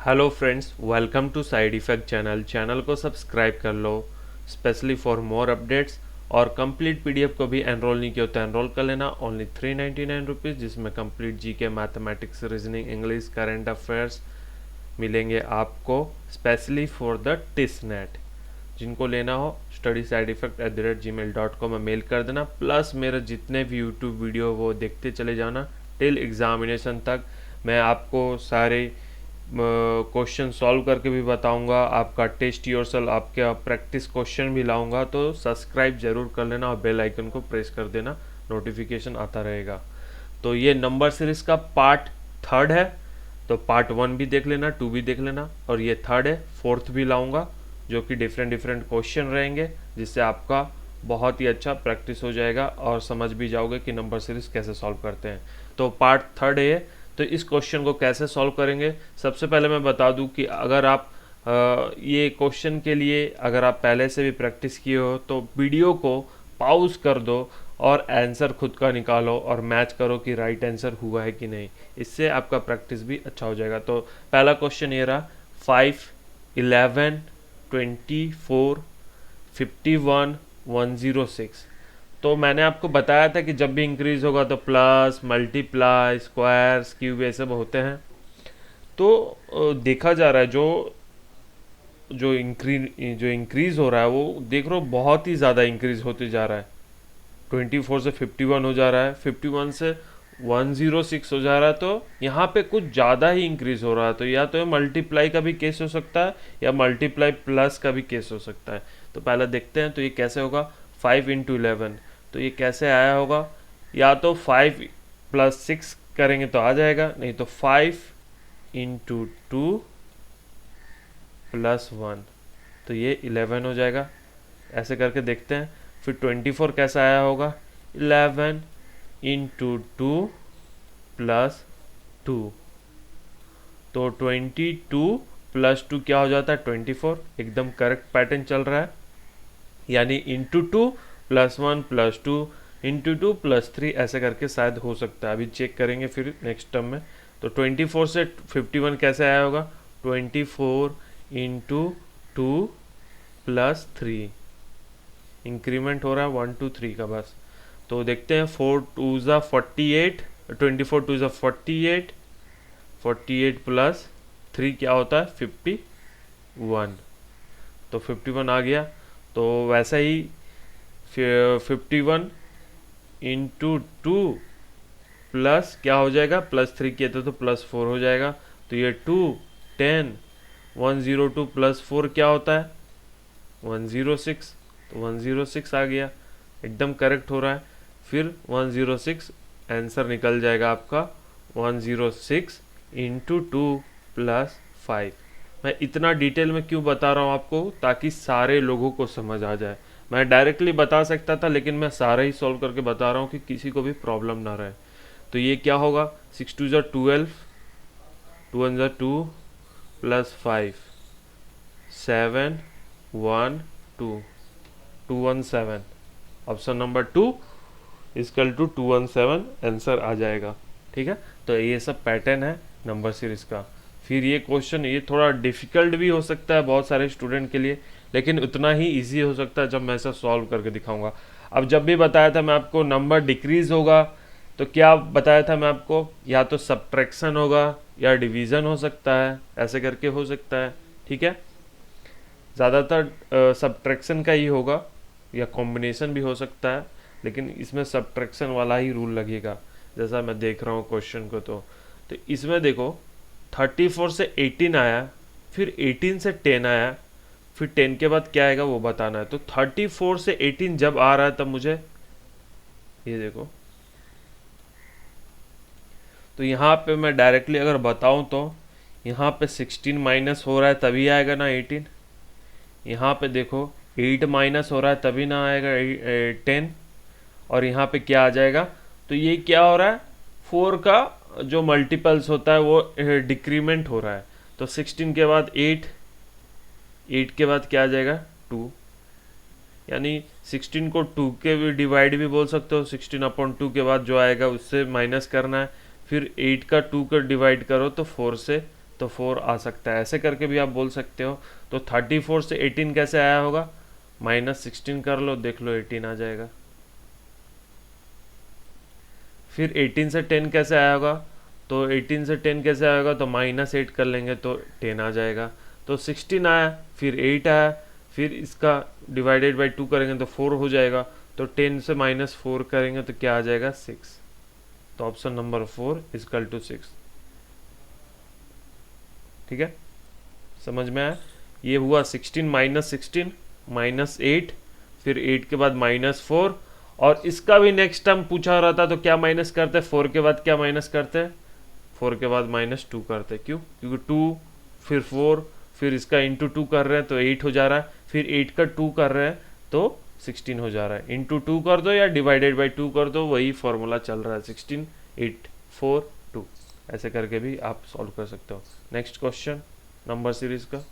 Hello friends, welcome to side effect channel को subscribe कर लो स्पेशली फॉर मोर अपडेट्स। और कंप्लीट पीडीएफ को भी एनरोल नहीं किया तो एनरोल कर लेना, ओनली 399 रुपीज़, जिसमें complete GK, mathematics, reasoning, English, current affairs मिलेंगे आपको specially for the TISS NET. जिनको लेना हो studysideeffect@gmail.com में मेल कर देना। प्लस मेरे जितने भी यूट्यूब वीडियो वो देखते चले जाना टिल एग्जामिनेशन तक। मैं आपको सारे क्वेश्चन सॉल्व करके भी बताऊंगा, आपका टेस्ट योरसेल्फ, आपके प्रैक्टिस क्वेश्चन भी लाऊंगा। तो सब्सक्राइब जरूर कर लेना और बेल आइकन को प्रेस कर देना, नोटिफिकेशन आता रहेगा। तो ये नंबर सीरीज का पार्ट 3 है, तो पार्ट 1 भी देख लेना, 2 भी देख लेना, और ये 3rd है। 4th भी लाऊंगा जो कि डिफरेंट क्वेश्चन रहेंगे, जिससे आपका बहुत ही अच्छा प्रैक्टिस हो जाएगा और समझ भी जाओगे कि नंबर सीरीज कैसे सॉल्व करते हैं। तो पार्ट 3rd है। तो इस क्वेश्चन को कैसे सॉल्व करेंगे, सबसे पहले मैं बता दूं कि अगर आप ये क्वेश्चन के लिए अगर आप पहले से भी प्रैक्टिस किए हो तो वीडियो को पॉज कर दो और आंसर खुद का निकालो और मैच करो कि राइट आंसर हुआ है कि नहीं। इससे आपका प्रैक्टिस भी अच्छा हो जाएगा। तो पहला क्वेश्चन ये रहा, 5, 11, 24, 51, 106। तो मैंने आपको बताया था कि जब भी इंक्रीज होगा तो प्लस, मल्टीप्लाई, स्क्वायर्स, क्यूब ये सब होते हैं। तो देखा जा रहा है जो इंक्रीज हो रहा है वो देख रहे हो बहुत ही ज़्यादा इंक्रीज होते जा रहा है। 24 से 51 हो जा रहा है, 51 से 106 हो जा रहा है। तो यहाँ पे कुछ ज़्यादा ही इंक्रीज हो रहा है। तो या तो मल्टीप्लाई का भी केस हो सकता है या मल्टीप्लाई प्लस का भी केस हो सकता है। तो पहले देखते हैं। तो ये कैसे होगा, 5 × 11। तो ये कैसे आया होगा, या तो 5 + 6 करेंगे तो आ जाएगा, नहीं तो 5 × 2 + 1, तो ये 11 हो जाएगा। ऐसे करके देखते हैं। फिर 24 कैसा आया होगा, 11 × 2 + 2, तो 22 + 2 क्या हो जाता है, 24। एकदम करेक्ट पैटर्न चल रहा है, यानी × 2 + 1 + 2 × 2 + 3 ऐसे करके शायद हो सकता है। अभी चेक करेंगे फिर नेक्स्ट टर्म में। तो 24 से 51 कैसे आया होगा, 24 × 2 + 3, इंक्रीमेंट हो रहा है 1 2 3 का बस। तो देखते हैं, 4 2 ज़ा 48, 24 2 ज़ा 48, 48 + 3 क्या होता है, 51। तो 51 आ गया। तो वैसा ही 51 × 2 प्लस क्या हो जाएगा, +3 किया था तो +4 हो जाएगा। तो ये 2 10 102 + 4 क्या होता है, 106। तो 106 आ गया, एकदम करेक्ट हो रहा है। फिर 106 आंसर निकल जाएगा आपका, 106 × 2 + 5। मैं इतना डिटेल में क्यों बता रहा हूँ आपको, ताकि सारे लोगों को समझ आ जाए। मैं डायरेक्टली बता सकता था, लेकिन मैं सारा ही सॉल्व करके बता रहा हूँ कि किसी को भी प्रॉब्लम ना रहे। तो ये क्या होगा, 6 2 ज़ा 12, 2 1 ज़ा 2 + 5, 7 1 2, 217। ऑप्शन नंबर 2 = 217 आंसर आ जाएगा। ठीक है, तो ये सब पैटर्न है नंबर सीरीज का। फिर ये क्वेश्चन ये थोड़ा डिफिकल्ट भी हो सकता है बहुत सारे स्टूडेंट के लिए, लेकिन उतना ही इजी हो सकता है जब मैं ऐसा सॉल्व करके दिखाऊंगा। अब जब भी बताया था मैं आपको नंबर डिक्रीज होगा, तो क्या बताया था मैं आपको, या तो सब्ट्रैक्शन होगा या डिवीज़न हो सकता है, ऐसे करके हो सकता है। ठीक है, ज़्यादातर सब्ट्रैक्शन का ही होगा, या कॉम्बिनेशन भी हो सकता है, लेकिन इसमें सब्ट्रैक्शन वाला ही रूल लगेगा जैसा मैं देख रहा हूँ क्वेश्चन को। तो इसमें देखो, 34 से 18 आया, फिर 18 से 10 आया, फिर 10 के बाद क्या आएगा वो बताना है। तो 34 से 18 जब आ रहा है तब मुझे ये देखो, तो यहाँ पे मैं डायरेक्टली अगर बताऊँ तो यहाँ पे 16 माइनस हो रहा है तभी आएगा ना 18। यहाँ पे देखो 8 माइनस हो रहा है तभी ना आएगा 10। और यहाँ पे क्या आ जाएगा, तो ये क्या हो रहा है, 4 का जो मल्टीपल्स होता है वो डिक्रीमेंट हो रहा है। तो 16 के बाद 8, 8 के बाद क्या आ जाएगा, 2। यानी 16 को 2 के भी डिवाइड भी बोल सकते हो, 16/2 के बाद जो आएगा उससे माइनस करना है। फिर 8 का 2 का डिवाइड करो तो 4 से तो 4 आ सकता है, ऐसे करके भी आप बोल सकते हो। तो 34 से 18 कैसे आया होगा, -16 कर लो, देख लो 18 आ जाएगा। फिर 18 से 10 कैसे आया होगा, तो 18 से 10 कैसे आएगा, तो -8 कर लेंगे तो 10 आ जाएगा। तो 16 आया, फिर 8 आया, फिर इसका डिवाइडेड बाई 2 करेंगे तो 4 हो जाएगा। तो 10 से -4 करेंगे तो क्या आ जाएगा, 6। तो ऑप्शन नंबर 4 इक्वल टू 6। ठीक है, समझ में आया। ये हुआ 16 -16 -8, फिर 8 के बाद -4, और इसका भी नेक्स्ट टर्म पूछा रहा था तो क्या माइनस करते हैं, 4 के बाद क्या माइनस करते हैं, 4 के बाद -2 करते हैं। क्यों, क्योंकि 2 फिर 4 फिर इसका इंटू 2 कर रहे हैं तो 8 हो जा रहा है, फिर 8 का 2 कर रहे हैं तो 16 हो जा रहा है। इंटू 2 कर दो या डिवाइडेड बाई 2 कर दो, वही फॉर्मूला चल रहा है, 16 8 4 2। ऐसे करके भी आप सॉल्व कर सकते हो। नेक्स्ट क्वेश्चन नंबर सीरीज का,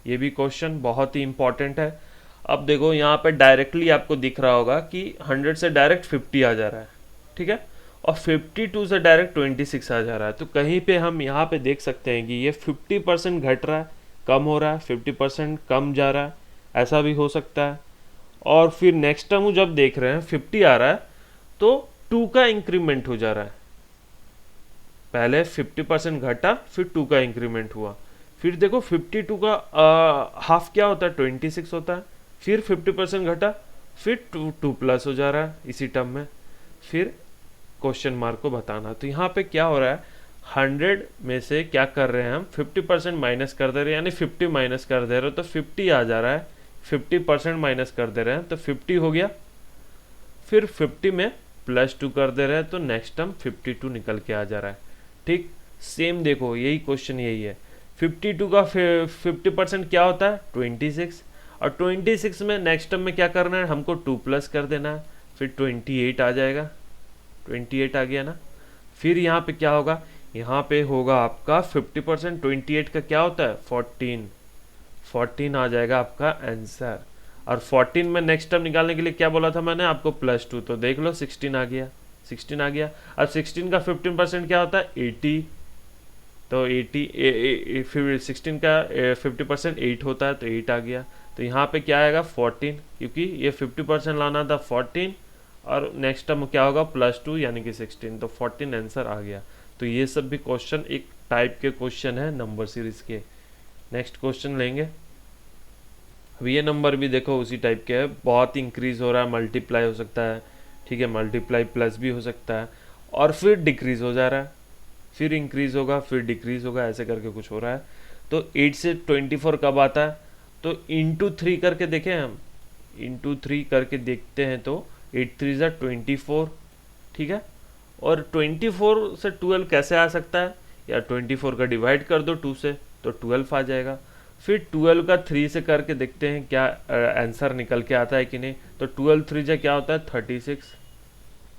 ये भी क्वेश्चन बहुत ही इंपॉर्टेंट है। अब देखो यहाँ पे डायरेक्टली आपको दिख रहा होगा कि 100 से डायरेक्ट 50 आ जा रहा है, ठीक है, और 52 से डायरेक्ट 26 आ जा रहा है। तो कहीं पे हम यहाँ पे देख सकते हैं कि ये 50% घट रहा है, कम हो रहा है, 50% कम जा रहा है, ऐसा भी हो सकता है। और फिर नेक्स्ट टर्म जब देख रहे हैं 50 आ रहा है तो 2 का इंक्रीमेंट हो जा रहा है। पहले 50% घटा, फिर 2 का इंक्रीमेंट हुआ। फिर देखो 52 का हाफ क्या होता है, 26 होता है। फिर 50% घटा, फिर 2 प्लस हो जा रहा है इसी टर्म में। फिर क्वेश्चन मार्क को बताना। तो यहाँ पे क्या हो रहा है, 100 में से क्या कर रहे हैं हम, 50% माइनस कर दे रहे हैं, यानी 50 माइनस कर दे रहे हो तो 50 आ जा रहा है। 50% माइनस कर दे रहे हैं तो 50 हो गया। फिर 50 में +2 कर दे रहे हैं तो नेक्स्ट टर्म 52 निकल के आ जा रहा है। ठीक, सेम देखो यही क्वेश्चन यही है। 52 का 50% क्या होता है, 26, और 26 में नेक्स्ट टर्म में क्या करना है, हमको 2 प्लस कर देना है, फिर 28 आ जाएगा। 28 आ गया ना। फिर यहाँ पे क्या होगा, यहाँ पे होगा आपका 50%, 28 का क्या होता है, 14 आ जाएगा आपका आंसर। और 14 में नेक्स्ट टर्म निकालने के लिए क्या बोला था मैंने आपको, +2, तो देख लो 16 आ गया, 16 आ गया। अब 16 का 15% क्या होता है, 80, तो 80 फिर 16 का 50% 8 होता है तो 8 आ गया। तो यहाँ पे क्या आएगा, 14, क्योंकि ये 50% लाना था 14, और नेक्स्ट टर्म क्या होगा, +2 यानी कि 16, तो 14 आंसर आ गया। तो ये सब भी क्वेश्चन एक टाइप के क्वेश्चन है नंबर सीरीज के। नेक्स्ट क्वेश्चन लेंगे। अब ये नंबर भी देखो उसी टाइप के है, बहुत इंक्रीज हो रहा है, मल्टीप्लाई हो सकता है, ठीक है, मल्टीप्लाई प्लस भी हो सकता है, और फिर डिक्रीज हो जा रहा है, फिर इंक्रीज होगा, फिर डिक्रीज होगा, ऐसे करके कुछ हो रहा है। तो 8 से 24 कब आता है, तो इंटू 3 करके देखें हम, इंटू 3 करके देखते हैं तो 8 3 ज़ा 24, ठीक है। और 24 से 12 कैसे आ सकता है, या 24 का डिवाइड कर दो 2 से तो 12 आ जाएगा। फिर 12 का 3 से करके देखते हैं क्या आंसर निकल के आता है कि नहीं। तो 12 3 जा क्या होता है,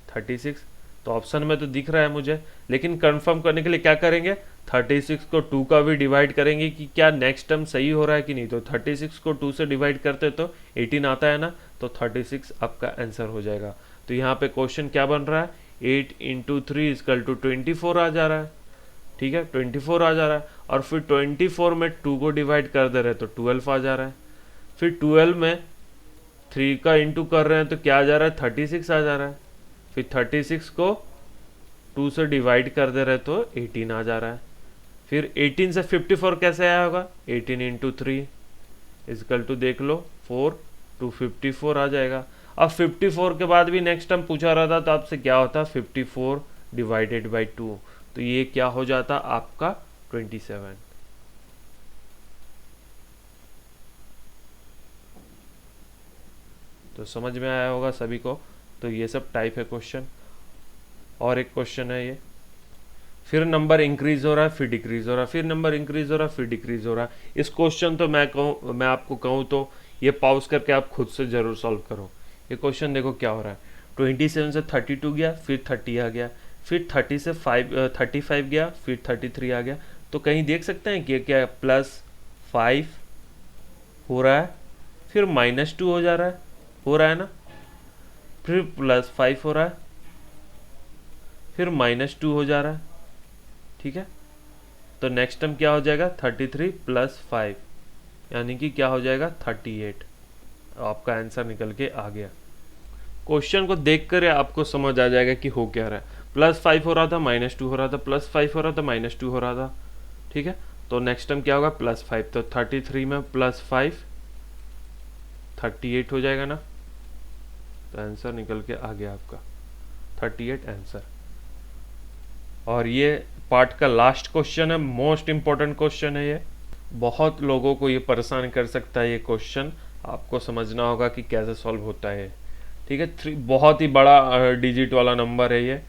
36। तो ऑप्शन में तो दिख रहा है मुझे, लेकिन कंफर्म करने के लिए क्या करेंगे, 36 को 2 का भी डिवाइड करेंगे कि क्या नेक्स्ट टर्म सही हो रहा है कि नहीं। तो 36 को 2 से डिवाइड करते तो 18 आता है ना, तो 36 आपका आंसर हो जाएगा। तो यहाँ पे क्वेश्चन क्या बन रहा है, 8 × 3 = 24 आ जा रहा है, ठीक है, 24 आ जा रहा है। और फिर 24 में 2 को डिवाइड कर दे रहे हैं तो 12 आ जा रहा है। फिर 12 में 3 का इंटू कर रहे हैं तो क्या आ जा रहा है, 36 आ जा रहा है। फिर 36 को 2 से डिवाइड कर दे रहे तो 18 आ जा रहा है। फिर 18 से 54 कैसे आया होगा, 18 × 3 = देख लो 4 to 54 आ जाएगा। अब 54 के बाद भी नेक्स्ट टाइम पूछा रहा था तो आपसे क्या होता, 54 डिवाइडेड बाई 2, तो ये क्या हो जाता आपका 27। तो समझ में आया होगा सभी को। तो ये सब टाइप है क्वेश्चन। और एक क्वेश्चन है ये, फिर नंबर इंक्रीज हो रहा है, फिर डिक्रीज हो रहा है, फिर नंबर इंक्रीज हो रहा है, फिर डिक्रीज हो रहा है। इस क्वेश्चन तो मैं आपको कहूँ तो ये पॉज करके आप खुद से जरूर सॉल्व करो। ये क्वेश्चन देखो क्या हो रहा है, 27 से 32 गया, फिर 30 आ गया, फिर 30 से 35 गया, फिर 33 आ गया। तो कहीं देख सकते हैं कि क्या +5 हो रहा है, फिर -2 हो जा रहा है, हो रहा है ना, फिर +5 हो रहा है, फिर -2 हो जा रहा है, ठीक है। तो नेक्स्ट टर्म क्या हो जाएगा 33 प्लस 5 यानी कि क्या हो जाएगा 38। आपका आंसर निकल के आ गया। क्वेश्चन को देख कर आपको समझ आ जाएगा कि हो क्या रहा है। +5 हो रहा था, -2 हो रहा था, +5 हो रहा था, -2 हो रहा था। ठीक है, तो नेक्स्ट टाइम क्या होगा +5, तो 33 में +5 38 हो जाएगा ना। तो आंसर निकल के आ गया आपका 38 आंसर। और ये पार्ट का लास्ट क्वेश्चन है, मोस्ट इंपॉर्टेंट क्वेश्चन है ये। बहुत लोगों को ये परेशान कर सकता है ये क्वेश्चन, आपको समझना होगा कि कैसे सॉल्व होता है। ठीक है, बहुत ही बड़ा डिजिट वाला नंबर है ये,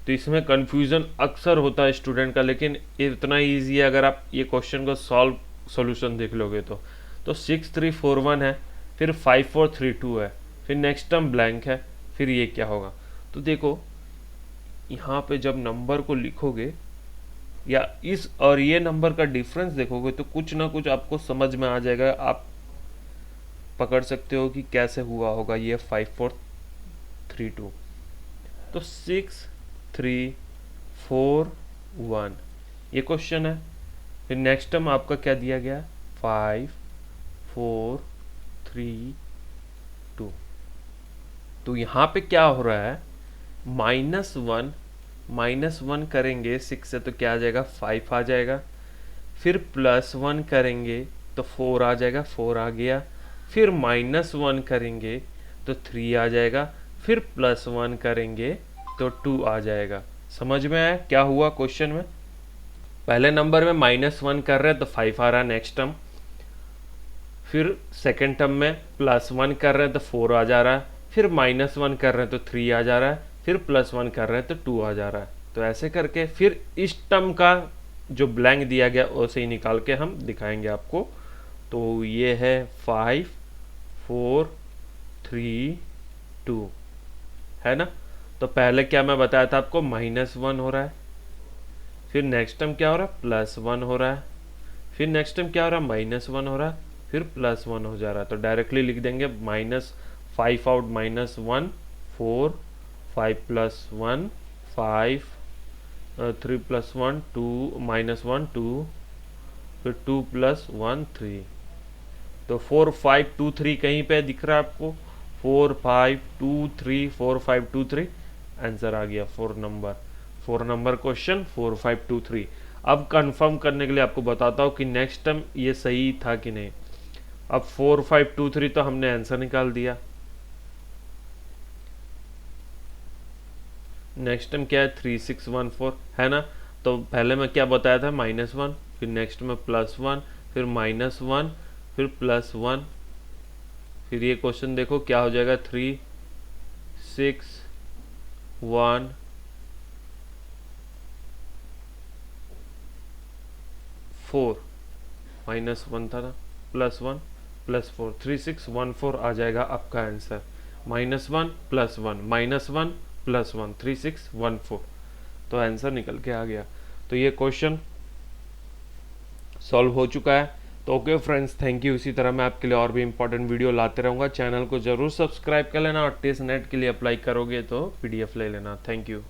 तो इसमें कंफ्यूजन अक्सर होता है स्टूडेंट का, लेकिन इतना इजी है अगर आप ये क्वेश्चन को सॉल्यूशन देख लोगे तो 6341 है, फिर 5432 है, फिर नेक्स्ट टर्म ब्लैंक है, फिर ये क्या होगा। तो देखो यहाँ पे जब नंबर को लिखोगे या इस और ये नंबर का डिफरेंस देखोगे तो कुछ ना कुछ आपको समझ में आ जाएगा, आप पकड़ सकते हो कि कैसे हुआ होगा ये 5432। तो 6341 ये क्वेश्चन है। फिर नेक्स्ट टर्म आपका क्या दिया गया 5432। तो यहाँ पे क्या हो रहा है -1 करेंगे 6 से तो क्या आ जाएगा 5 आ जाएगा, फिर +1 करेंगे तो 4 आ जाएगा, 4 आ गया, फिर -1 करेंगे तो 3 आ जाएगा, फिर +1 करेंगे तो 2 आ जाएगा। समझ में आया क्या हुआ क्वेश्चन में। पहले नंबर में -1 कर रहे हैं तो 5 आ रहा है नेक्स्ट टर्म, फिर सेकेंड टर्म में +1 कर रहे हैं तो 4 आ जा रहा है, फिर -1 कर रहे हैं तो 3 आ जा रहा है, फिर +1 कर रहे हैं तो 2 आ जा रहा है। तो ऐसे करके फिर इस टर्म का जो ब्लैंक दिया गया उसे ही निकाल के हम दिखाएंगे आपको। तो ये है 5432 है ना। तो पहले क्या मैं बताया था आपको -1 हो रहा है, फिर नेक्स्ट टाइम क्या हो रहा है +1 हो रहा है, फिर नेक्स्ट टाइम क्या हो रहा है -1 हो रहा है, फिर +1 हो जा रहा है। तो डायरेक्टली लिख देंगे -5 आउट -1 4 5 + 1 5 3 + 1 2 -1 2 फिर 2 + 1 3। तो 4 5 2 3 कहीं पे दिख रहा है आपको 4 5 2 3 4 5 2 3 आंसर आ गया 4 नंबर क्वेश्चन 4523। अब कंफर्म करने के लिए आपको बताता हूँ कि नेक्स्ट टर्म ये सही था कि नहीं। अब 4523 तो हमने आंसर निकाल दिया, नेक्स्ट टर्म क्या है 3614 है ना। तो पहले मैं क्या बताया था -1, फिर नेक्स्ट में +1, फिर -1, फिर +1, फिर ये क्वेश्चन देखो क्या हो जाएगा 3 6 1 4 -1 था ना +1 +4 3614 आ जाएगा आपका आंसर। -1 +1 -1 +1 3614। तो आंसर निकल के आ गया। तो ये क्वेश्चन सॉल्व हो चुका है। तो ओके फ्रेंड्स, थैंक यू। इसी तरह मैं आपके लिए और भी इंपॉर्टेंट वीडियो लाते रहूँगा। चैनल को जरूर सब्सक्राइब कर लेना और टेस्ट नेट के लिए अप्लाई करोगे तो PDF ले लेना। Thank you.